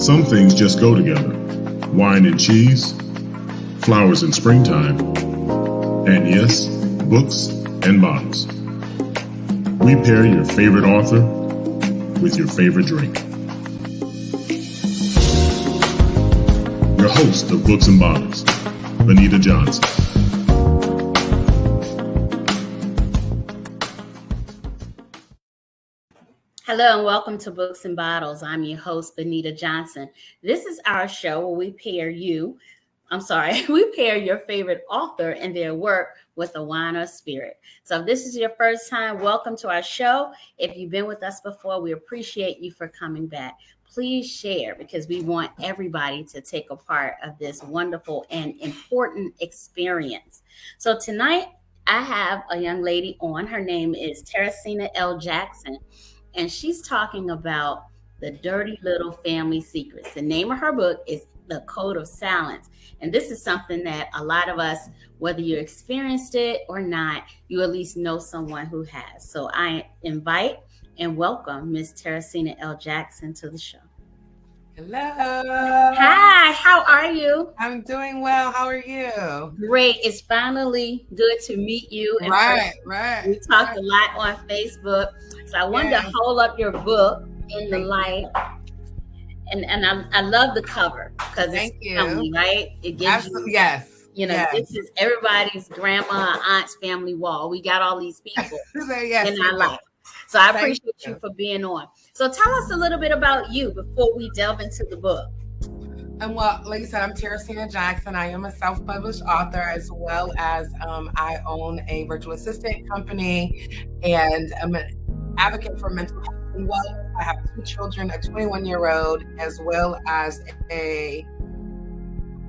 Some things just go together. Wine and cheese, flowers in springtime, and yes, books and bottles. We pair your favorite author with your favorite drink. Your host of Books and Bottles, Benita Johnson. Hello and welcome to Books and Bottles. I'm your host, Benita Johnson. This is our show where we pair your favorite author and their work with a wine or spirit. So if this is your first time, welcome to our show. If you've been with us before, we appreciate you for coming back. Please share because we want everybody to take a part of this wonderful and important experience. So tonight I have a young lady on. Her name is Teresina L. Jackson. And she's talking about the dirty little family secrets. The name of her book is The Code of Silence. And this is something that a lot of us, whether you experienced it or not, you at least know someone who has. So I invite and welcome Miss Teresina L. Jackson to the show. Hello. Hi, how are you? I'm doing well. How are you? Great. It's finally good to meet you. Right. We talked a lot on Facebook. So I wanted to hold up your book in the light. And I love the cover because it's family, right? It gives you, this is everybody's grandma, aunt's family wall. We got all these people in our life. So I appreciate you for being on. So tell us a little bit about you before we delve into the book. Well, like you said, I'm Teresina Jackson. I am a self-published author as well as I own a virtual assistant company and I'm an advocate for mental health and wellness. I have 2 children, a 21-year-old as well as a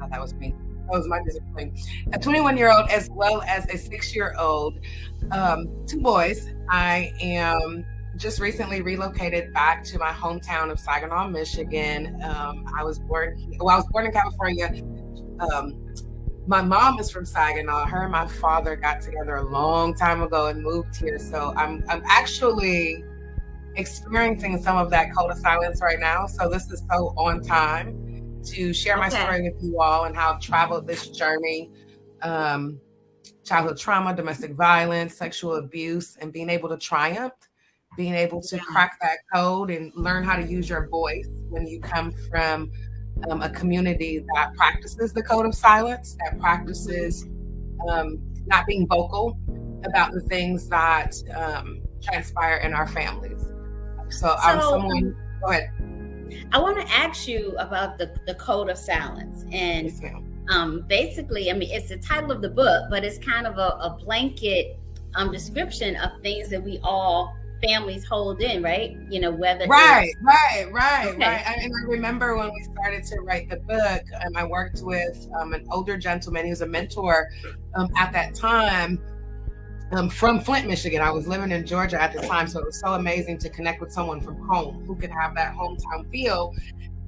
21-year-old as well as a 6-year-old, 2 boys. I am just recently relocated back to my hometown of Saginaw, Michigan. I was born in California. My mom is from Saginaw. Her and my father got together a long time ago and moved here. So I'm actually experiencing some of that code of silence right now. So this is so on time to share my story with you all and how I've traveled this journey. Childhood trauma, domestic violence, sexual abuse, and being able to triumph. Being able to crack that code and learn how to use your voice when you come from a community that practices the code of silence, that practices not being vocal about the things that transpire in our families. So I'm someone, go ahead. I want to ask you about the code of silence. And basically, I mean, it's the title of the book, but it's kind of a blanket description of things that we all families hold in, right? You know, whether right. And I remember when we started to write the book, I worked with an older gentleman. He was a mentor at that time from Flint, Michigan. I was living in Georgia at the time, so it was so amazing to connect with someone from home who could have that hometown feel.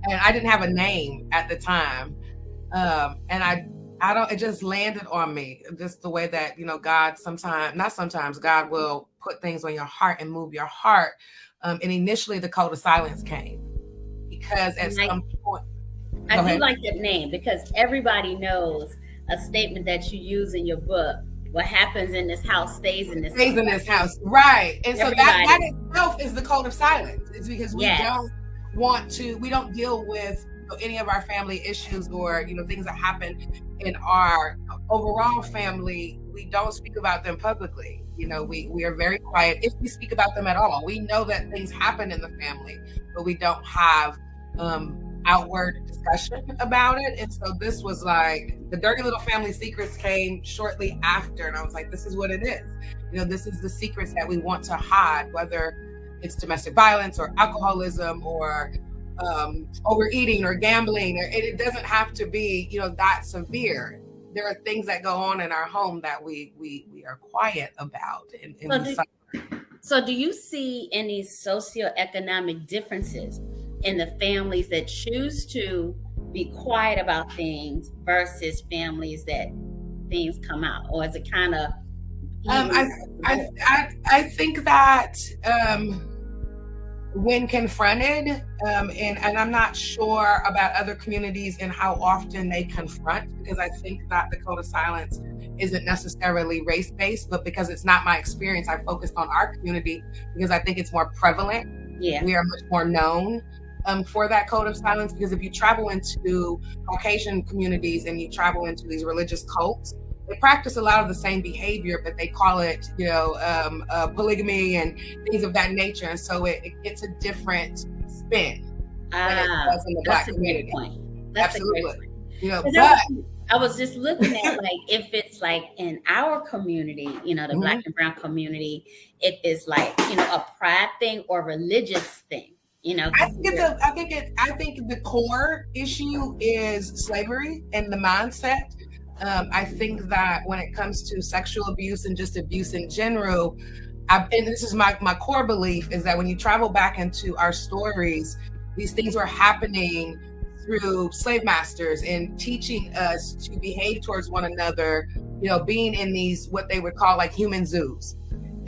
And I didn't have a name at the time, and it just landed on me, just the way that, God God will put things on your heart and move your heart. And initially the code of silence came because at some point. I do like that name because everybody knows a statement that you use in your book. What happens in this house stays in this house. Right. And so that itself is the code of silence. It's because we don't deal with any of our family issues or things that happen in our overall family. We don't speak about them publicly. We are very quiet if we speak about them at all. We know that things happen in the family, but we don't have outward discussion about it. And so this was like the dirty little family secrets came shortly after, and I was like, this is what it is. This is the secrets that we want to hide, whether it's domestic violence or alcoholism or overeating or gambling, or it doesn't have to be that severe. There are things that go on in our home that we are quiet about. So do you see any socioeconomic differences in the families that choose to be quiet about things versus families that things come out, or is it kind of? I think that when confronted, and I'm not sure about other communities and how often they confront, because I think that the code of silence isn't necessarily race-based, but because it's not my experience, I focused on our community because I think it's more prevalent. Yeah. We are much more known for that code of silence, because if you travel into Caucasian communities and you travel into these religious cults, they practice a lot of the same behavior, but they call it, polygamy and things of that nature. And so it gets a different spin than it does in the Black community. That's absolutely. I was just looking at like if it's like in our community, the Black and brown community, if it's like a pride thing or religious thing. I think the core issue is slavery and the mindset. I think that when it comes to sexual abuse and just abuse in general, and this is my core belief, is that when you travel back into our stories, these things were happening through slave masters and teaching us to behave towards one another, being in these, what they would call like human zoos.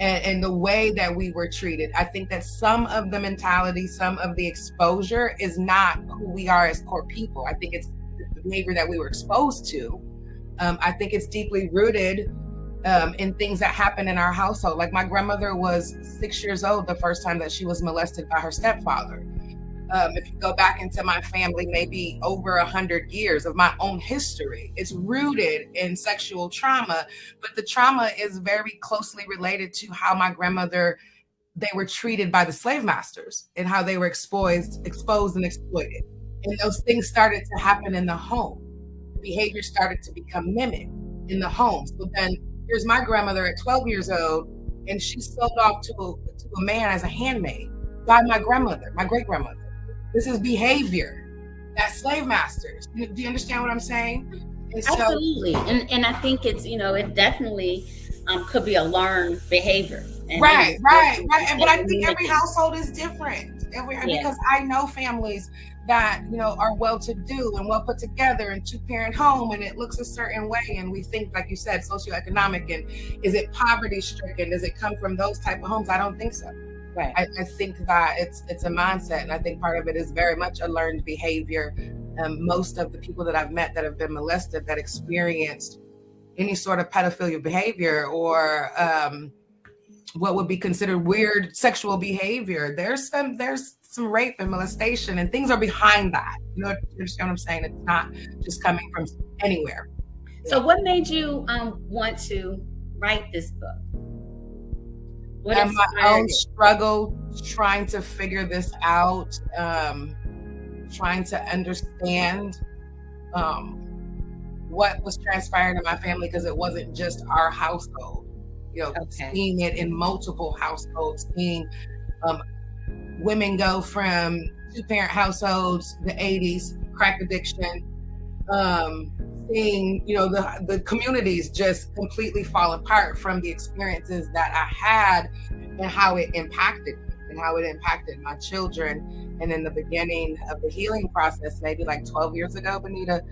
And the way that we were treated. I think that some of the mentality, some of the exposure is not who we are as core people. I think it's the behavior that we were exposed to. I think it's deeply rooted in things that happen in our household. Like my grandmother was 6 years old the first time that she was molested by her stepfather. If you go back into my family, maybe over 100 years of my own history, it's rooted in sexual trauma, but the trauma is very closely related to how my grandmother, they were treated by the slave masters and how they were exposed and exploited. And those things started to happen in the home. Behavior started to become mimicked in the home. So then here's my grandmother at 12 years old, and she's sold off to a man as a handmaid by my grandmother, my great grandmother. This is behavior that slave masters. Do you understand what I'm saying? Absolutely. And I think it's, it definitely could be a learned behavior. Right. But I think every household is different. Because I know families that, are well-to-do and well put together and two-parent home, and it looks a certain way. And we think, like you said, socioeconomic, and is it poverty-stricken? Does it come from those type of homes? I don't think so. Right. I think that it's a mindset, and I think part of it is very much a learned behavior. Most of the people that I've met that have been molested, that experienced any sort of pedophilia behavior or what would be considered weird sexual behavior, there's some rape and molestation, and things are behind that. You understand what I'm saying? It's not just coming from anywhere. So what made you want to write this book? And my own struggle trying to figure this out, trying to understand what was transpiring in my family, because it wasn't just our household. Seeing it in multiple households, seeing women go from two-parent households, the 80s, crack addiction, seeing, the communities just completely fall apart from the experiences that I had, and how it impacted me and how it impacted my children. And in the beginning of the healing process, maybe like 12 years ago, Benita,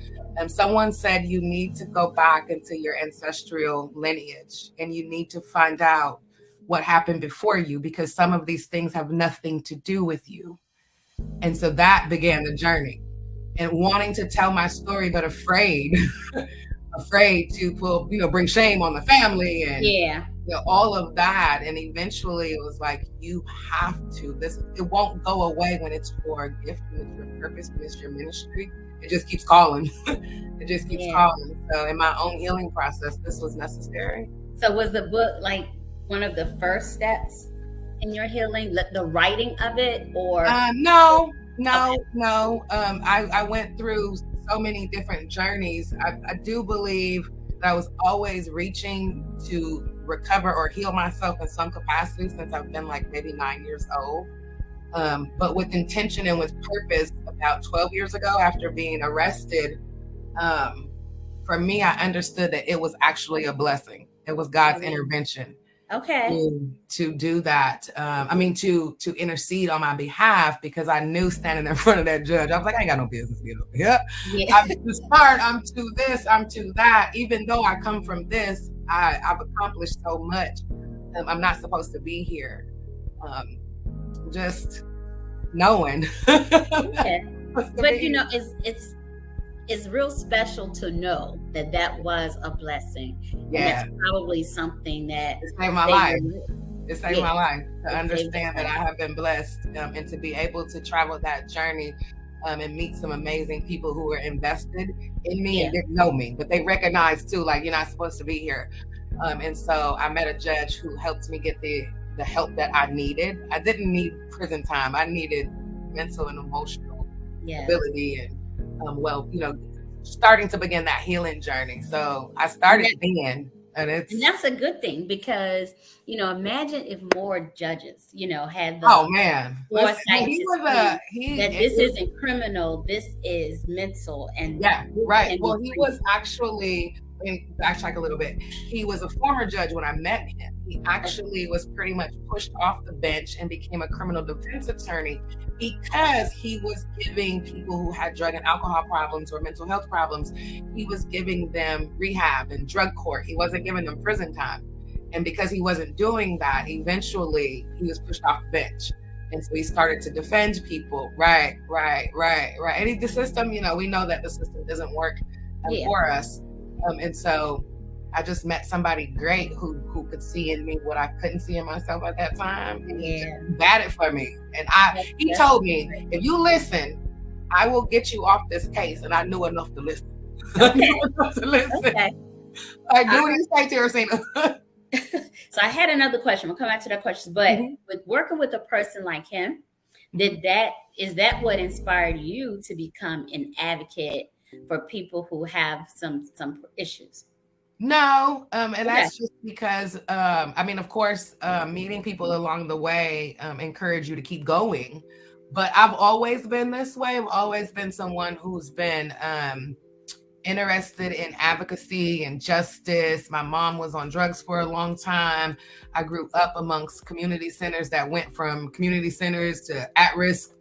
someone said you need to go back into your ancestral lineage and you need to find out what happened before you, because some of these things have nothing to do with you. And so that began the journey. And wanting to tell my story, but afraid to bring shame on the family and all of that. And eventually it was like, you have to, it won't go away when it's your gift, when it's your purpose, when it's your ministry. It just keeps calling. It just keeps calling. So in my own healing process, this was necessary. So was the book like one of the first steps in your healing, the writing of it, or? No. I went through so many different journeys. I do believe that I was always reaching to recover or heal myself in some capacity since I've been like maybe 9 years old. But with intention and with purpose, about 12 years ago, after being arrested, for me, I understood that it was actually a blessing. It was God's intervention. Okay. To do that. To intercede on my behalf, because I knew standing in front of that judge, I was like, I ain't got no business being over here. Yeah. I'm too smart. I'm to this. I'm to that. Even though I come from this, I've accomplished so much. I'm not supposed to be here. Just knowing. Yeah. But you know, it's real special to know that was a blessing. Yeah. And that's probably something that it saved my life. It saved my life to understand that I have been blessed and to be able to travel that journey and meet some amazing people who were invested in me and didn't know me, but they recognized too, like, you're not supposed to be here. And so I met a judge who helped me get the help that I needed. I didn't need prison time. I needed mental and emotional ability and starting to begin that healing journey. So I started then. And that's a good thing, because, you know, imagine if more judges, you know, had the foresight that this isn't criminal, this is mental. And right. Well, he was actually, let me backtrack a little bit. He was a former judge when I met him. He actually was pretty much pushed off the bench and became a criminal defense attorney because he was giving people who had drug and alcohol problems or mental health problems, he was giving them rehab and drug court. He wasn't giving them prison time. And because he wasn't doing that, eventually he was pushed off the bench. And so he started to defend people. Right. And the system, you know, we know that the system doesn't work for us. And so I just met somebody great who could see in me what I couldn't see in myself at that time. And he batted for me. And he told me, if you listen, I will get you off this case. And I knew enough to listen. Okay. Like, do what you say, Teresina. So I had another question. We'll come back to that question. But with working with a person like him, is that what inspired you to become an advocate for people who have some issues? No, and that's just because, I mean, of course, meeting people along the way encourage you to keep going. But I've always been this way. I've always been someone who's been interested in advocacy and justice. My mom was on drugs for a long time. I grew up amongst community centers that went from community centers to at-risk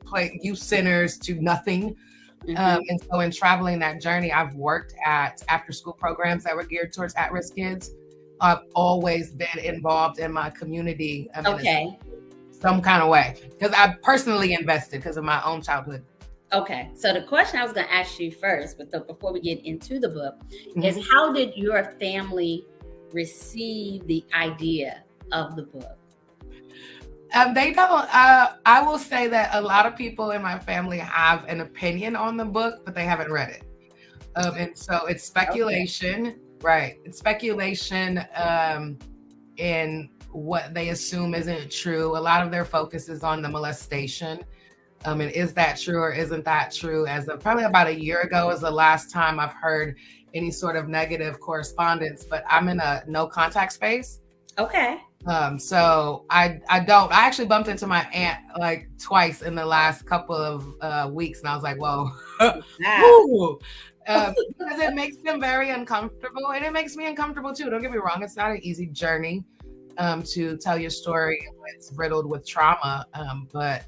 youth centers to nothing. And so in traveling that journey, I've worked at after-school programs that were geared towards at-risk kids. I've always been involved in my community in some kind of way, because I personally invested because of my own childhood. Okay, so the question I was going to ask you first, but before we get into the book, is how did your family receive the idea of the book? They don't. I will say that a lot of people in my family have an opinion on the book, but they haven't read it. And so it's speculation, right? It's speculation in what they assume isn't true. A lot of their focus is on the molestation. And is that true or isn't that true? As of probably about a year ago is the last time I've heard any sort of negative correspondence, but I'm in a no contact space. Okay. So I actually bumped into my aunt like twice in the last couple of weeks, and I was like, whoa. Because it makes them very uncomfortable, and it makes me uncomfortable too. Don't get me wrong, it's not an easy journey to tell your story. It's riddled with trauma, but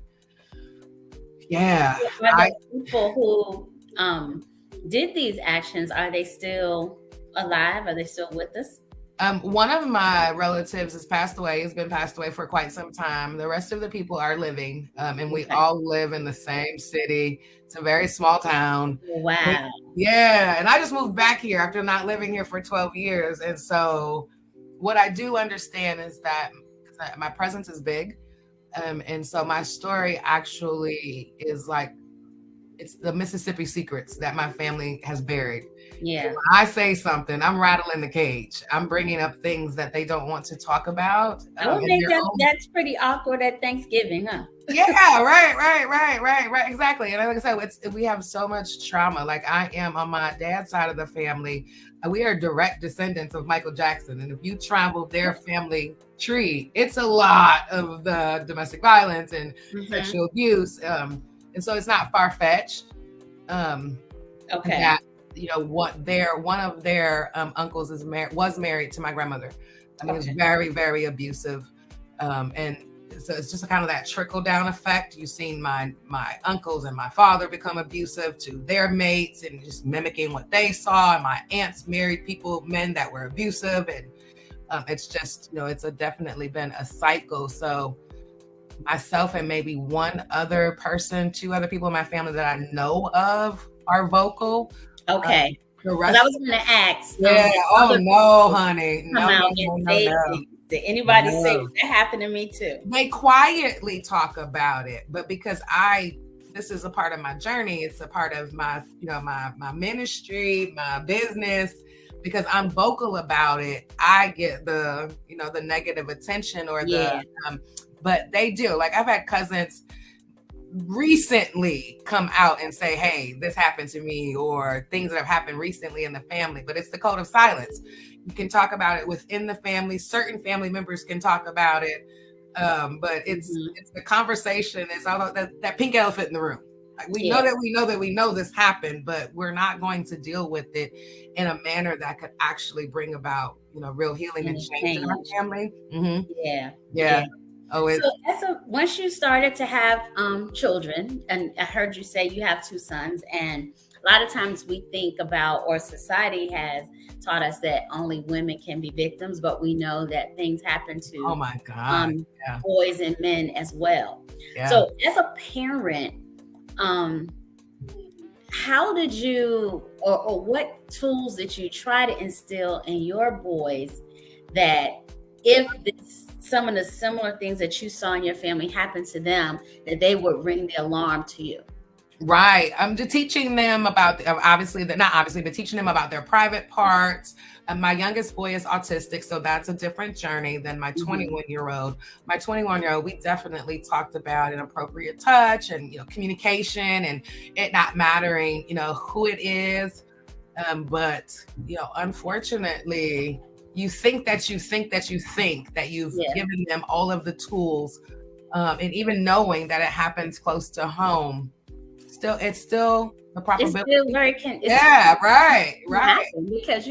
yeah. Are the people who did these actions, are they still alive? Are they still with us? One of my relatives has passed away. He's been passed away for quite some time. The rest of the people are living, and we all live in the same city. It's a very small town. Wow. Yeah, and I just moved back here after not living here for 12 years. And so what I do understand is that my presence is big. And so my story actually is like, it's the Mississippi secrets that my family has buried. Yeah. When I say something, I'm rattling the cage. I'm bringing up things that they don't want to talk about. I don't think that's pretty awkward at Thanksgiving, huh? Yeah, right. Exactly. And like I said, we have so much trauma. Like I am on my dad's side of the family. We are direct descendants of Michael Jackson. And if you travel their family tree, it's a lot of the domestic violence and sexual abuse. And so it's not far-fetched. That, you know, one of their uncles was married to my grandmother. I mean, it was very, very abusive. And so it's just kind of that trickle down effect. You've seen my uncles and my father become abusive to their mates and just mimicking what they saw. And my aunts married men that were abusive. And it's just, you know, it's definitely been a cycle. So myself and maybe two other people in my family that I know of are vocal. Okay. The rest, I was going to ask. Yeah. Oh no, honey. No. Did anybody say that happened to me too? They quietly talk about it, but because this is a part of my journey. It's a part of my, my ministry, my business. Because I'm vocal about it, I get the negative attention or but they do. Like, I've had cousins recently come out and say, hey, this happened to me, or things that have happened recently in the family. But it's the code of silence. You can talk about it within the family. Certain family members can talk about it. But it's the conversation. It's all that pink elephant in the room. Like, we know this happened, but we're not going to deal with it in a manner that could actually bring about, real healing and change in our family. Mm-hmm. Yeah. Oh, so once you started to have children, and I heard you say you have 2 sons, and a lot of times we think about, or society has taught us that only women can be victims, but we know that things happen to oh my God, boys and men as well. Yeah. So as a parent, how did you, or what tools did you try to instill in your boys that if some of the similar things that you saw in your family happened to them, that they would ring the alarm to you? Right. I'm just teaching them about, but teaching them about their private parts. My youngest boy is autistic, so that's a different journey than my 21-year-old. My 21-year-old, we definitely talked about inappropriate touch and, communication and it not mattering, who it is. But, unfortunately, you think that you've given them all of the tools, and even knowing that it happens close to home, it's still the probability. Right. Because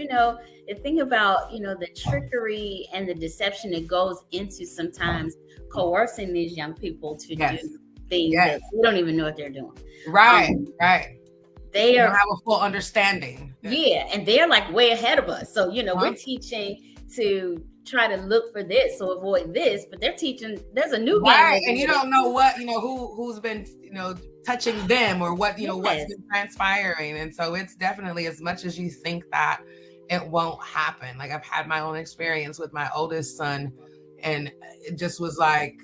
the thing about the trickery and the deception that goes into sometimes coercing these young people to do things that we don't even know what they're doing. Right. They don't have a full understanding. Yeah, and they're like way ahead of us. So we're teaching to try to look for this, so avoid this, but they're teaching there's a new game, and you don't know what who's been touching them, or what what's been transpiring. And so it's definitely, as much as you think that it won't happen, like I've had my own experience with my oldest son, and it just was like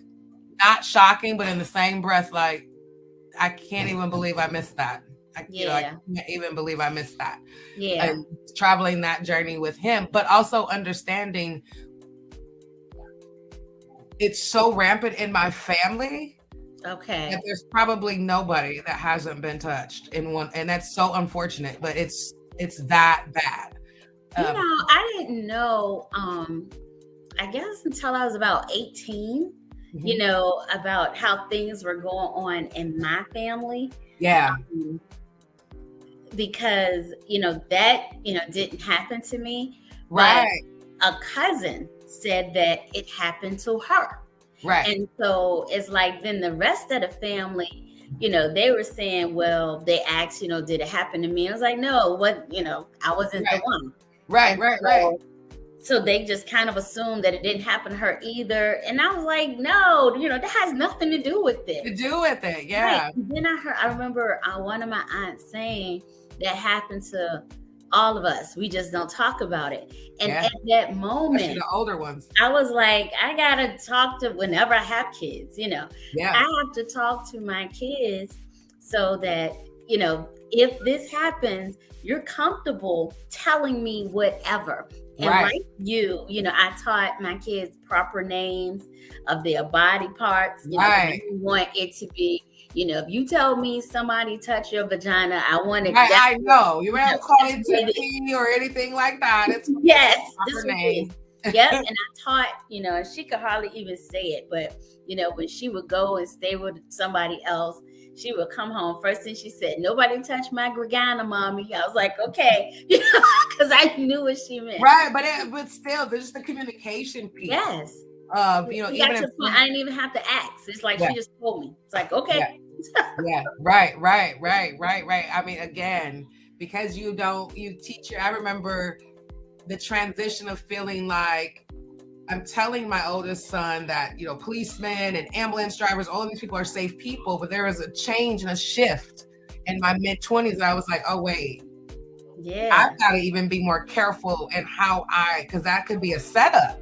not shocking, but in the same breath, like, I can't even believe I missed that. I can't even believe I missed that. Yeah. And traveling that journey with him, but also understanding it's so rampant in my family. Okay. That there's probably nobody that hasn't been touched in one, and that's so unfortunate, but it's that bad. I didn't know, I guess until I was about 18, about how things were going on in my family. Yeah. Because, that, didn't happen to me. Right. But a cousin said that it happened to her. Right. And so it's like, then the rest of the family, they were saying, well, they asked, did it happen to me? I was like, no, what, I wasn't the one. Right. So they just kind of assumed that it didn't happen to her either. And I was like, no, that has nothing to do with it. Yeah. Right. Then I remember one of my aunts saying that happened to all of us. We just don't talk about it. And at that moment, especially the older ones, I was like, I gotta talk to, whenever I have kids, Yeah. I have to talk to my kids so that, if this happens, you're comfortable telling me whatever. And like you, I taught my kids proper names of their body parts. Right. You want it to be, if you tell me somebody touched your vagina, I want to. I know. You don't call it TP or anything like that. It's proper name. Yep. And I taught, and she could hardly even say it, but when she would go and stay with somebody else, she would come home. First thing she said, nobody touched my vagina, mommy. I was like, okay, because I knew what she meant. Right, but still, there's the communication piece. Yes. Even if I didn't even have to ask. It's like she just told me. It's like, okay. Yeah. Right. I mean, again, because you teach her. I remember the transition of feeling like I'm telling my oldest son that, policemen and ambulance drivers, all of these people are safe people, but there was a change and a shift in my mid-20s. I was like, oh, wait. Yeah. I've got to even be more careful in because that could be a setup.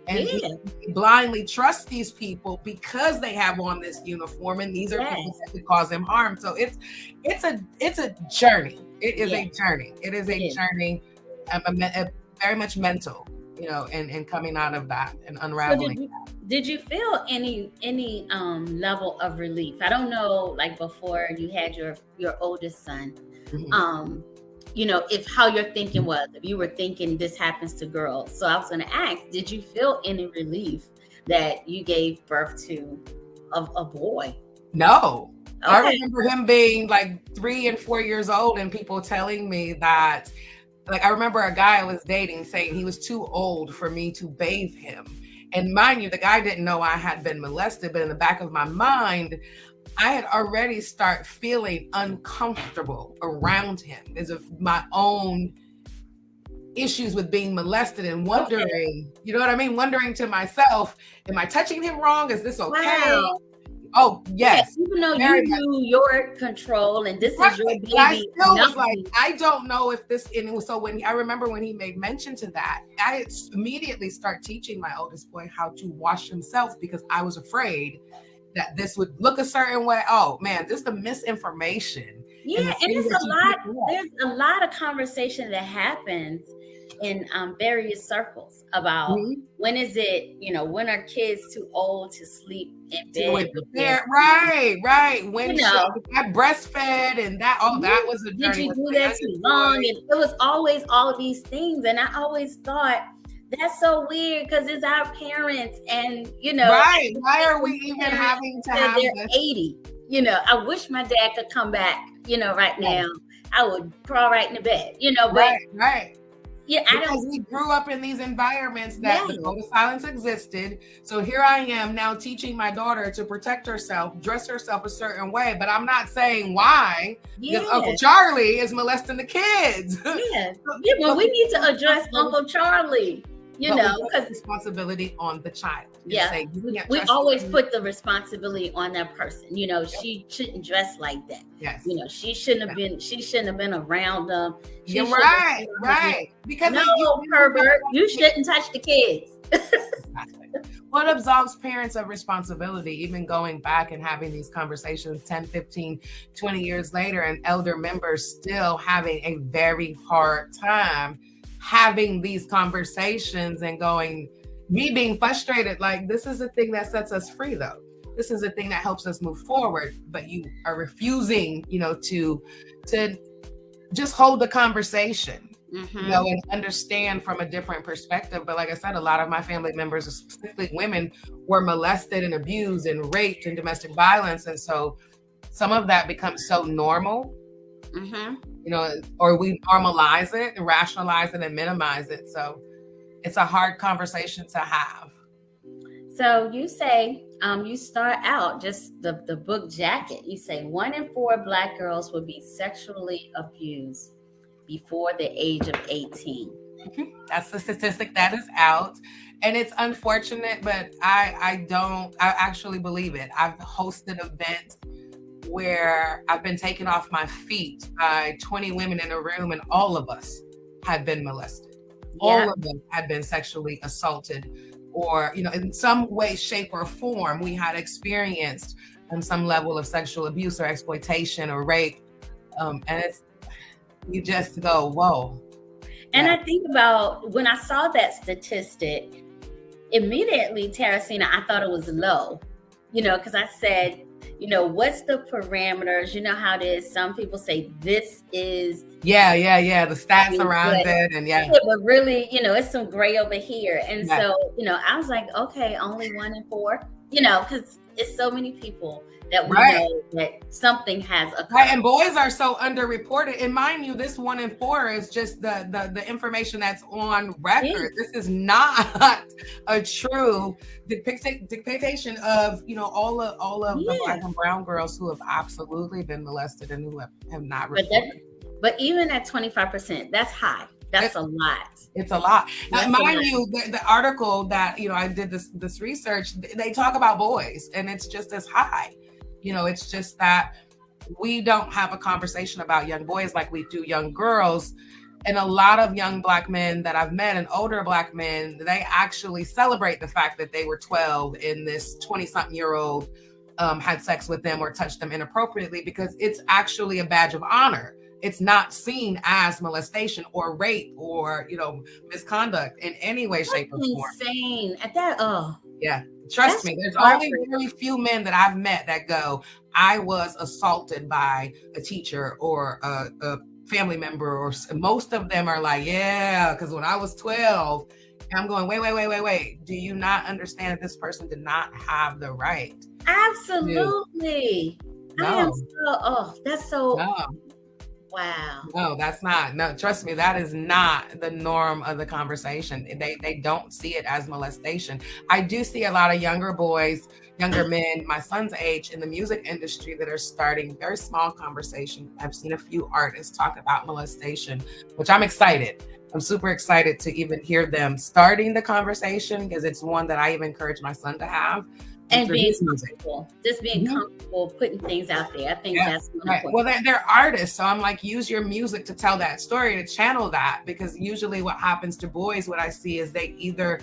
And blindly trust these people because they have on this uniform, and these are people that could cause them harm. So it's a journey. It is a journey. It is a journey, very much mental, and coming out of that and unraveling. So did you feel any level of relief? I don't know, like before you had your oldest son, if how your thinking was, if you were thinking this happens to girls. So I was going to ask, did you feel any relief that you gave birth to a boy? No. Okay. I remember him being like 3 and 4 years old and people telling me that, like, I remember a guy I was dating saying he was too old for me to bathe him. And mind you, the guy didn't know I had been molested, but in the back of my mind, I had already started feeling uncomfortable around him because of my own issues with being molested and wondering, you know what I mean? Wondering to myself, am I touching him wrong? Is this okay? Wow. Oh, yes. Even though you knew your control and this is your baby. I still was like, I don't know if this, so I remember when he made mention to that, I immediately start teaching my oldest boy how to wash himself because I was afraid that this would look a certain way. Oh man, this is the misinformation. Yeah, and there's a lot of conversation that happens in various circles about when is it, when are kids too old to sleep in bed? Right. When I breastfed and that, that was a journey. Did you do that too long? And it was always all these things. And I always thought, that's so weird because it's our parents and, Right. Why are we even having to have they're this? 80. I wish my dad could come back, right now. I would crawl right in the bed, but. Right. Yeah, because we grew up in these environments that the code of silence existed. So here I am now teaching my daughter to protect herself, dress herself a certain way. But I'm not saying why. Because Uncle Charlie is molesting the kids. Well, we need to address Uncle Charlie. Because responsibility on the child. Yeah, we always put the responsibility on that person. She shouldn't dress like that. Yes. She shouldn't have been around them. You're right. Because Herbert, you shouldn't touch the kids. What absolves parents of responsibility, even going back and having these conversations 10, 15, 20 years later, and elder members still having a very hard time having these conversations and me being frustrated, like, this is the thing that sets us free though. This is the thing that helps us move forward, but you are refusing, to just hold the conversation, and understand from a different perspective. But like I said, a lot of my family members, specifically women, were molested and abused and raped and domestic violence. And so some of that becomes so normal, or we normalize it and rationalize it and minimize it. So it's a hard conversation to have. So you say, you start out just the book jacket. You say 1 in 4 Black girls will be sexually abused before the age of 18. That's the statistic that is out. And it's unfortunate, but I actually believe it. I've hosted events where I've been taken off my feet by 20 women in a room, and all of us had been molested. All of them had been sexually assaulted, or, in some way, shape, or form, we had experienced some level of sexual abuse or exploitation or rape. And you just go, whoa. And I think about when I saw that statistic, immediately, Teresina, I thought it was low, because I said, what's the parameters? You know how it is. Some people say this is. Yeah. The stats around it. And but really, it's some gray over here. And so, I was like, okay, only 1 in 4, because it's so many people that we know that something has occurred. Right, and boys are so underreported. And mind you, this 1 in 4 is just the information that's on record. Yeah. This is not a true depiction of all of the Black and brown girls who have absolutely been molested and who have not reported. But even at 25%, that's high That's a lot. It's a lot. Mind you, the article that, I did this research, they talk about boys, and it's just as high. It's just that we don't have a conversation about young boys like we do young girls. And a lot of young Black men that I've met, and older Black men, they actually celebrate the fact that they were 12 and this 20-something-year-old had sex with them or touched them inappropriately, because it's actually a badge of honor. It's not seen as molestation or rape or, misconduct in any way, shape, or form. Insane. At that, yeah. Trust me, there's only really few men that I've met that go, I was assaulted by a teacher or a family member, or most of them are like, yeah, because when I was 12, and I'm going, wait. Do you not understand that this person did not have the right? Absolutely. No. I am that's so. No. Wow. No, that's not. No, trust me, that is not the norm of the conversation. They don't see it as molestation. I do see a lot of younger boys, younger men, my son's age, in the music industry that are starting very small conversation. I've seen a few artists talk about molestation, which I'm excited. I'm super excited to even hear them starting the conversation, because it's one that I even encourage my son to have. And being comfortable, just being comfortable putting things out there. I think that's right. Well, they're artists, so I'm like, use your music to tell that story, to channel that, because usually what happens to boys, what I see is they either,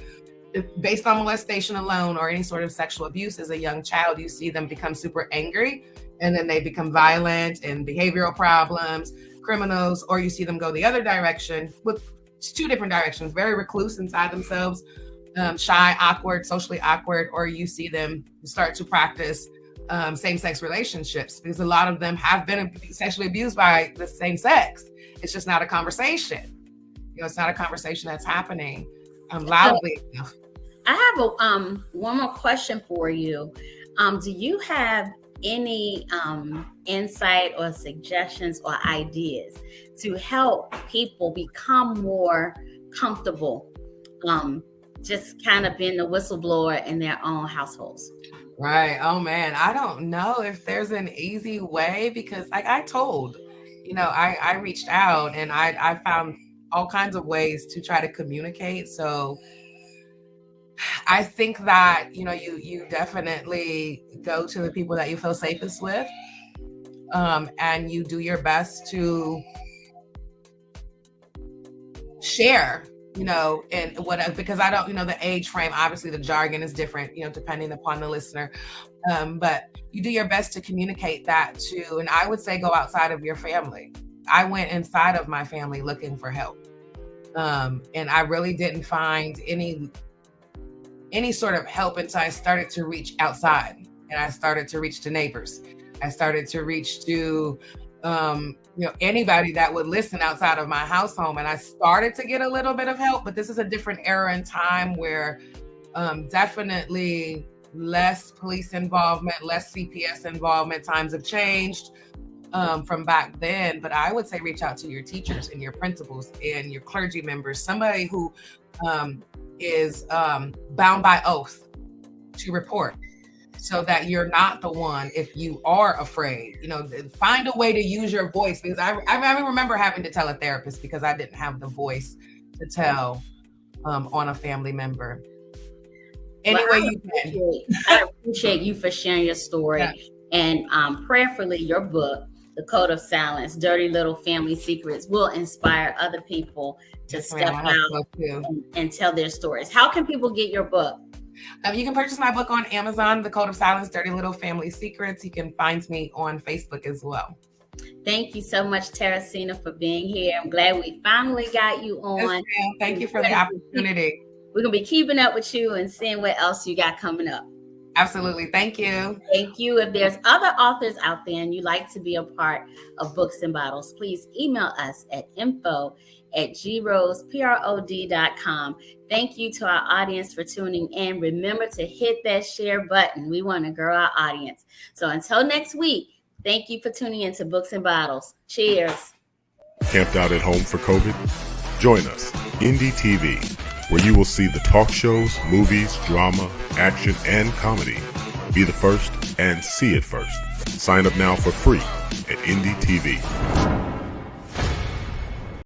based on molestation alone or any sort of sexual abuse as a young child, you see them become super angry, and then they become violent and behavioral problems, criminals, or you see them go the other direction, with two different directions, very recluse inside themselves, shy, awkward, socially awkward, or you see them start to practice same-sex relationships, because a lot of them have been sexually abused by the same sex. It's just not a conversation. It's not a conversation that's happening loudly. I have one more question for you. Do you have any insight or suggestions or ideas to help people become more comfortable just kind of being the whistleblower in their own households? Right. Oh man, I don't know if there's an easy way, because like I told, I reached out and I found all kinds of ways to try to communicate. So I think that, you definitely go to the people that you feel safest with, and you do your best to share, and what, because I don't, the age frame, obviously the jargon is different, depending upon the listener. But you do your best to communicate that to, and I would say go outside of your family. I went inside of my family looking for help. And I really didn't find any sort of help until I started to reach outside, and I started to reach to neighbors. I started to reach to, anybody that would listen outside of my household. And I started to get a little bit of help, but this is a different era and time where definitely less police involvement, less CPS involvement. Times have changed from back then, but I would say reach out to your teachers and your principals and your clergy members, somebody who is bound by oath to report, so that you're not the one if you are afraid. Find a way to use your voice, because I remember having to tell a therapist because I didn't have the voice to tell on a family member. Anyway, you can. I appreciate you for sharing your story. Yeah. And prayerfully, your book, The Code of Silence, Dirty Little Family Secrets, will inspire other people to step out and tell their stories. How can people get your book? You can purchase my book on Amazon, The Code of Silence, Dirty Little Family Secrets. You can find me on Facebook as well. Thank you so much, Teresina, for being here. I'm glad we finally got you on. Yes, thank you for the opportunity. We're going to be keeping up with you and seeing what else you got coming up. Absolutely. Thank you. Thank you. If there's other authors out there and you'd like to be a part of Books and Bottles, please email us at info@groseprod.com. Thank you to our audience for tuning in. Remember to hit that share button. We want to grow our audience. So until next week, thank you for tuning in to Books and Bottles. Cheers. Camped out at home for COVID? Join us, Indie TV, where you will see the talk shows, movies, drama, action, and comedy. Be the first and see it first. Sign up now for free at Indie TV.